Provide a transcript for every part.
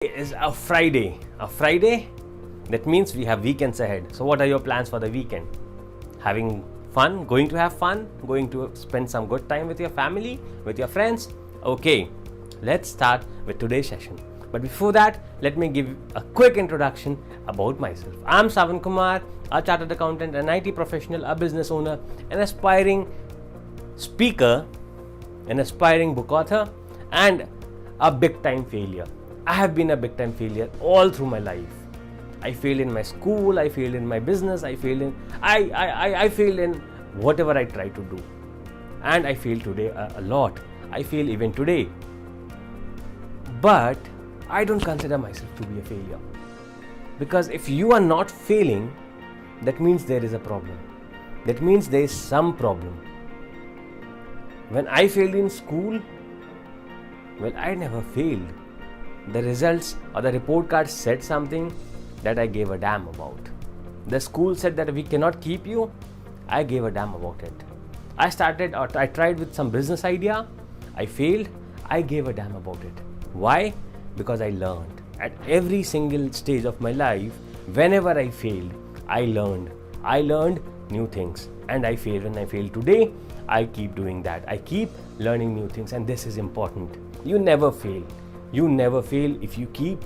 Is a Friday. A Friday, that means we have weekends ahead. So what are your plans for the weekend? Having fun? Going to have fun? Going to spend some good time with your family? With your friends? Okay, let's start with today's session. But before that, let me give a quick introduction about myself. I'm Sawan Kumar, a chartered accountant, an IT professional, a business owner, an aspiring speaker, an aspiring book author, and a big time failure. I have been a big time failure all through my life. I failed in my school, I failed in my business, I failed in whatever I try to do. And I fail today a lot. I fail even today. But I don't consider myself to be a failure. Because if you are not failing, that means there is a problem. That means there is some problem. When I failed in school, well, I never failed. The results or the report card said something that I gave a damn about. The school said that we cannot keep you. I gave a damn about it. I tried with some business idea. I failed. I gave a damn about it. Why? Because I learned. At every single stage of my life, whenever I failed, I learned. I learned new things. And I failed. When I failed today, I keep doing that. I keep learning new things. And this is important. You never fail. You never fail if you keep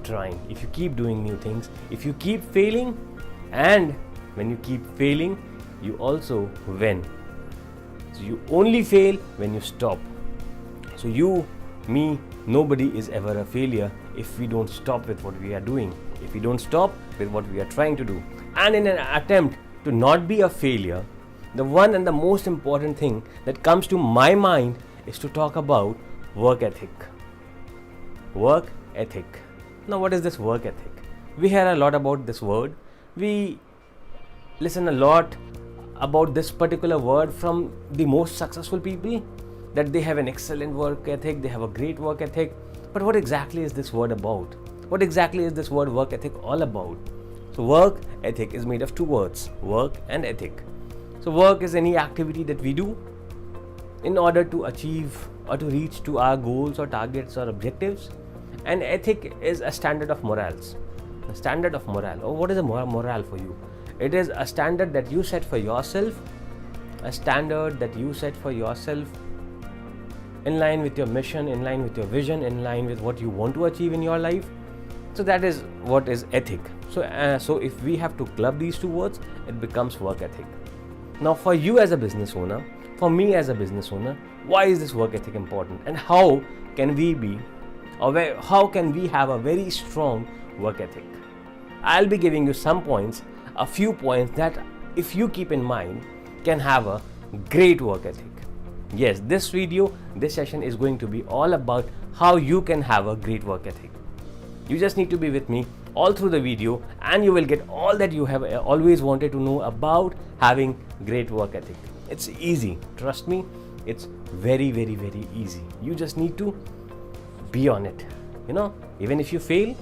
trying, if you keep doing new things, if you keep failing, and when you keep failing, you also win. So you only fail when you stop. So you, me, nobody is ever a failure if we don't stop with what we are doing, if we don't stop with what we are trying to do. And in an attempt to not be a failure, the one and the most important thing that comes to my mind is to talk about work ethic. Work ethic. Now, what is this work ethic? We hear a lot about this word. We listen a lot about this particular word from the most successful people, that they have an excellent work ethic, they have a great work ethic. But what exactly is this word about? What exactly is this word work ethic all about? So work ethic is made of two words, work and ethic. So work is any activity that we do in order to achieve or to reach to our goals or targets or objectives. And ethic is a standard of morals. A standard of morale. Oh, what is a morale for you? It is a standard that you set for yourself. A standard that you set for yourself in line with your mission, in line with your vision, in line with what you want to achieve in your life. So that is what is ethic. So if we have to club these two words, it becomes work ethic. Now for you as a business owner, for me as a business owner, why is this work ethic important? And how can we have a very strong work ethic? I'll be giving you some points, a few points that if you keep in mind can have a great work ethic. Yes, this session is going to be all about how you can have a great work ethic. You just need to be with me all through the video and you will get all that you have always wanted to know about having great work ethic. It's easy. Trust me, it's very, very, very easy. You just need to be on it. Even if you fail,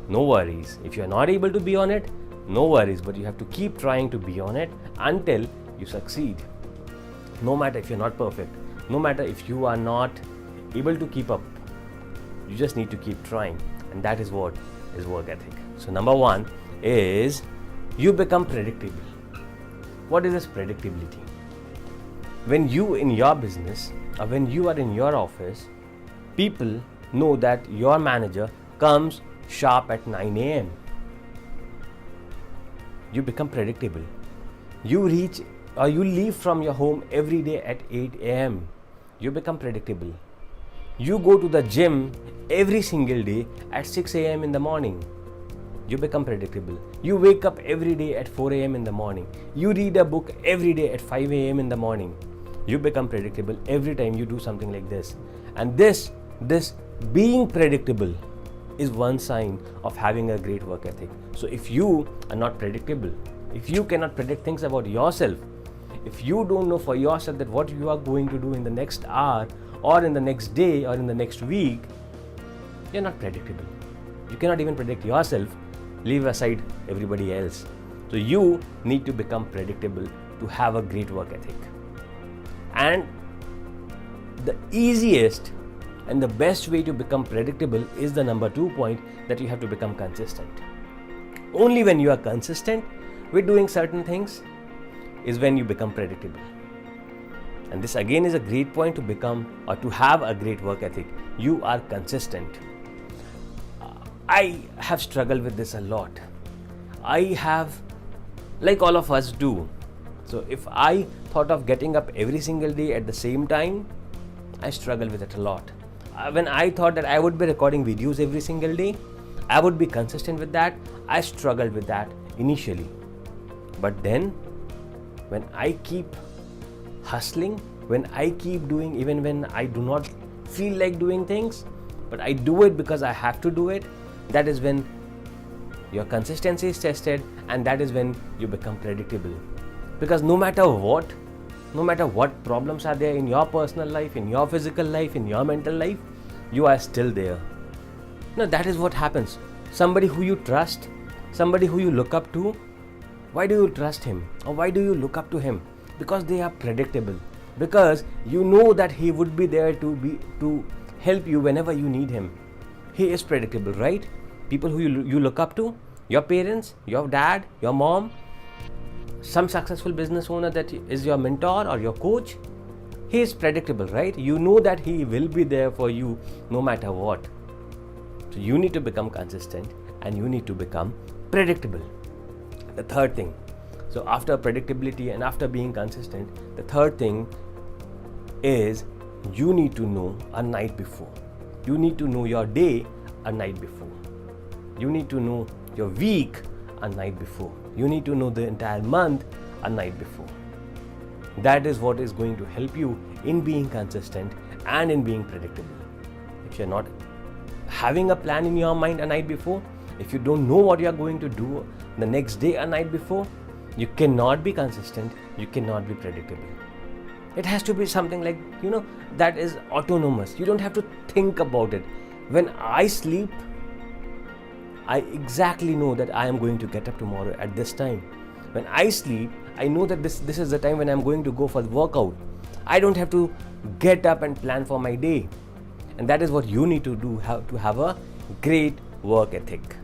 no worries. If you are not able to be on it, no worries. But you have to keep trying to be on it until you succeed. No matter if you're not perfect, no matter if you are not able to keep up, you just need to keep trying. And that is what is work ethic. So number one is you become predictable. What is this predictability? When you in your business or when you are in your office, people know that your manager comes sharp at 9 a.m. You become predictable. You leave from your home every day at 8 a.m. You become predictable. You go to the gym every single day at 6 a.m. in the morning. You become predictable. You wake up every day at 4 a.m. in the morning. You read a book every day at 5 a.m. in the morning. You become predictable every time you do something like this. And this being predictable is one sign of having a great work ethic. So if you are not predictable, if you cannot predict things about yourself, if you don't know for yourself that what you are going to do in the next hour or in the next day or in the next week, you're not predictable. You cannot even predict yourself, leave aside everybody else. So you need to become predictable to have a great work ethic. And the easiest And the best way to become predictable is the number 2 point, that you have to become consistent. Only when you are consistent with doing certain things is when you become predictable. And this again is a great point to become or to have a great work ethic. You are consistent. I have struggled with this a lot. I have, like all of us do. So if I thought of getting up every single day at the same time, I struggle with it a lot. When I thought that I would be recording videos every single day, I would be consistent with that, I struggled with that initially. But then, when I keep hustling, when I keep doing, even when I do not feel like doing things, but I do it because I have to do it, that is when your consistency is tested, and that is when you become predictable. Because no matter what problems are there in your personal life, in your physical life, in your mental life, you are still there. Now that is what happens. Somebody who you trust, somebody who you look up to, why do you trust him or why do you look up to him? Because they are predictable. Because you know that he would be there to help you whenever you need him. He is predictable, right? People who you look up to, your parents, your dad, your mom, some successful business owner that is your mentor or your coach, he is predictable, right? You know that he will be there for you no matter what. So you need to become consistent and you need to become predictable. The third thing, so after predictability and after being consistent, the third thing is you need to know a night before. You need to know your day a night before. You need to know your week a night before. You need to know the entire month a night before. That is what is going to help you in being consistent and in being predictable. If you're not having a plan in your mind a night before, if you don't know what you're going to do the next day a night before, you cannot be consistent, you cannot be predictable. It has to be something like, that is autonomous. You don't have to think about it. When I sleep, I exactly know that I am going to get up tomorrow at this time. When I sleep, I know that this is the time when I'm going to go for the workout. I don't have to get up and plan for my day. And that is what you need to do to have a great work ethic.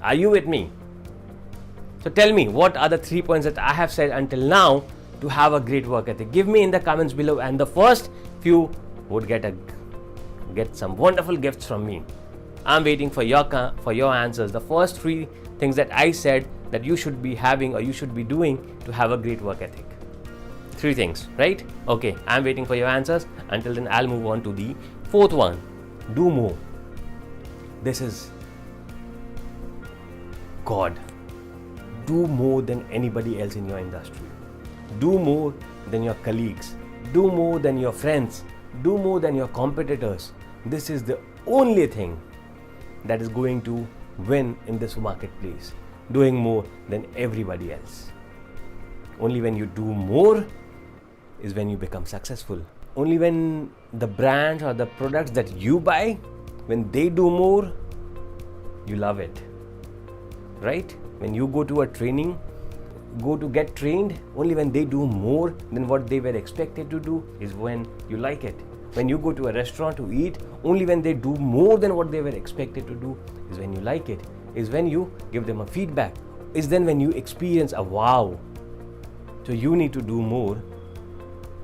Are you with me? So tell me, what are the 3 points that I have said until now to have a great work ethic? Give me in the comments below, and the first few would get some wonderful gifts from me. I'm waiting for your answers. The first 3 things that I said that you should be having or you should be doing to have a great work ethic. 3 things, right? Okay, I'm waiting for your answers. Until then, I'll move on to the 4th one. Do more. This is God. Do more than anybody else in your industry. Do more than your colleagues. Do more than your friends. Do more than your competitors. This is the only thing that is going to win in this marketplace. Doing more than everybody else. Only when you do more is when you become successful. Only when the brands or the products that you buy, when they do more, you love it. Right? When you go to a training, go to get trained, only when they do more than what they were expected to do is when you like it. When you go to a restaurant to eat, only when they do more than what they were expected to do is when you like it. Is when you give them a feedback. Is then when you experience a wow. So you need to do more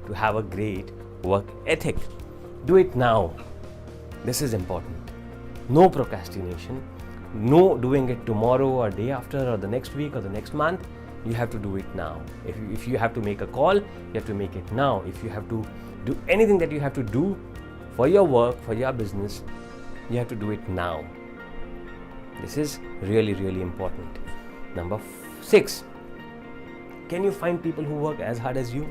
to have a great work ethic. Do it now. This is important. No procrastination. No doing it tomorrow or day after or the next week or the next month. You have to do it now. If you have to make a call, you have to make it now. If you have to do anything that you have to do for your work, for your business, you have to do it now. This is really, really important. Number 6. Can you find people who work as hard as you?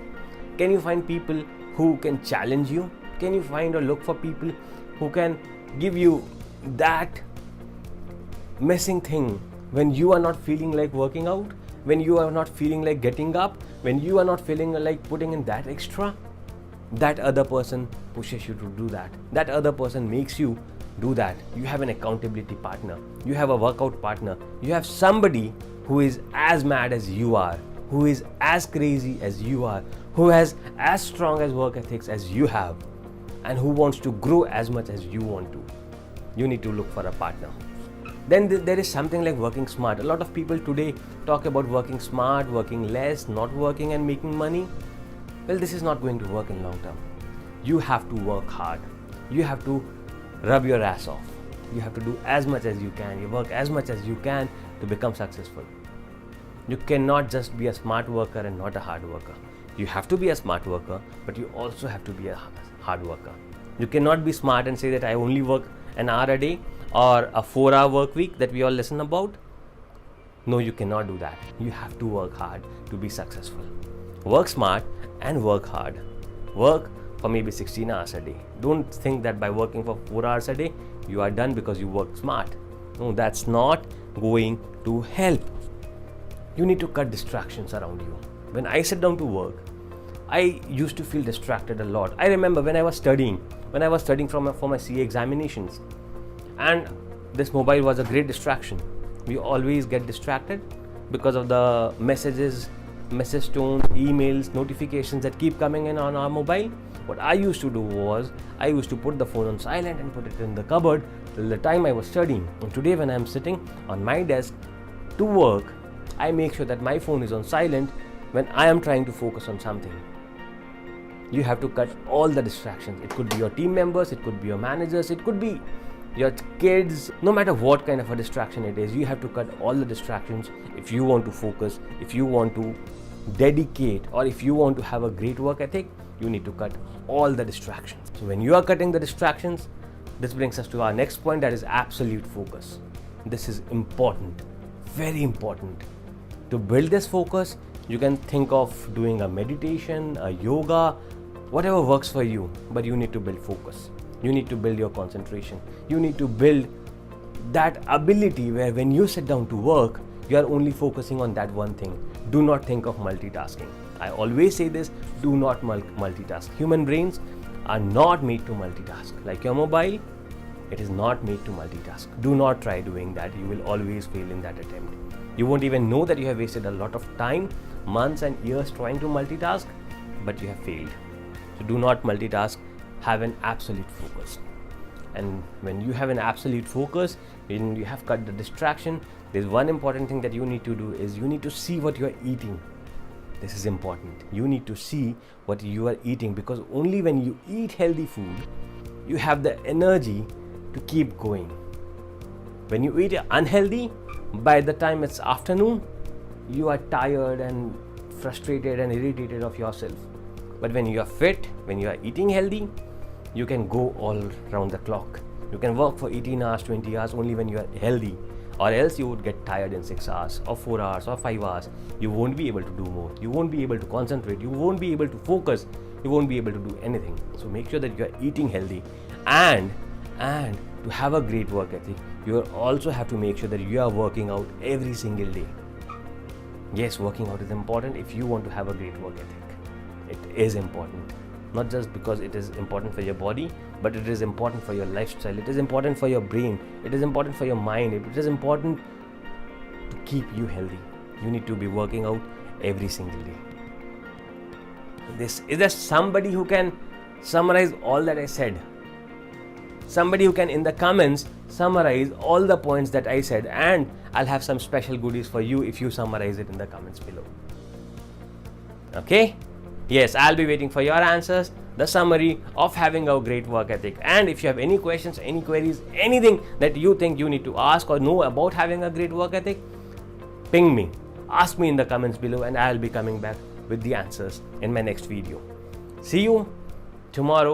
Can you find people who can challenge you? Can you find or look for people who can give you that missing thing when you are not feeling like working out, when you are not feeling like getting up, when you are not feeling like putting in that extra? That other person pushes you to do that. That other person makes you do that. You have an accountability partner. You have a workout partner. You have somebody who is as mad as you are, who is as crazy as you are, who has as strong as work ethics as you have. and who wants to grow as much as you want to. You need to look for a partner. Then there is something like working smart. A lot of people today talk about working smart, working less, not working and making money. Well, this is not going to work in long term. You have to work hard. You have to rub your ass off. You have to do as much as you can. You work as much as you can to become successful. You cannot just be a smart worker and not a hard worker. You have to be a smart worker, but you also have to be a hard worker. You cannot be smart and say that I only work an hour a day or a 4-hour work week that we all listen about. No, you cannot do that. You have to work hard to be successful. Work smart and work hard. Work for maybe 16 hours a day. Don't think that by working for 4 hours a day, you are done because you work smart. No, that's not going to help. You need to cut distractions around you. When I sit down to work, I used to feel distracted a lot. I remember when I was studying for my CA examinations, and this mobile was a great distraction. We always get distracted because of the message tone, emails, notifications that keep coming in on our mobile. What I used to do was, I used to put the phone on silent and put it in the cupboard till the time I was studying. And today when I am sitting on my desk to work, I make sure that my phone is on silent when I am trying to focus on something. You have to cut all the distractions. It could be your team members, it could be your managers, it could be your kids. No matter what kind of a distraction it is, you have to cut all the distractions if you want to focus, if you want to dedicate, or if you want to have a great work ethic. You need to cut all the distractions. So when you are cutting the distractions, this brings us to our next point, that is absolute focus. This is important, very important. To build this focus, you can think of doing a meditation, a yoga, whatever works for you, but you need to build focus. You need to build your concentration. You need to build that ability where when you sit down to work, you are only focusing on that one thing. Do not think of multitasking. I always say this, do not multitask. Human brains are not made to multitask. Like your mobile, it is not made to multitask. Do not try doing that. You will always fail in that attempt. You won't even know that you have wasted a lot of time, months and years trying to multitask, but you have failed. So do not multitask. Have an absolute focus. And when you have an absolute focus, when you have cut the distraction, there's one important thing that you need to do is you need to see what you are eating. This is important. You need to see what you are eating, because only when you eat healthy food, you have the energy to keep going. When you eat unhealthy, by the time it's afternoon, you are tired and frustrated and irritated of yourself. But when you are fit, when you are eating healthy, you can go all round the clock. You can work for 18 hours, 20 hours only when you are healthy, or else you would get tired in 6 hours or 4 hours or 5 hours. You won't be able to do more. You won't be able to concentrate. You won't be able to focus. You won't be able to do anything. So make sure that you are eating healthy, and to have a great work ethic, you also have to make sure that you are working out every single day. Yes, working out is important if you want to have a great work ethic. It is important. Not just because it is important for your body, but it is important for your lifestyle. It is important for your brain. It is important for your mind. It is important to keep you healthy. You need to be working out every single day. Is there somebody who can summarize all that I said? Somebody who can in the comments summarize all the points that I said, and I'll have some special goodies for you if you summarize it in the comments below. Okay? Yes, I'll be waiting for your answers, the summary of having a great work ethic. And if you have any questions, any queries, anything that you think you need to ask or know about having a great work ethic, ping me. Ask me in the comments below, and I'll be coming back with the answers in my next video. See you tomorrow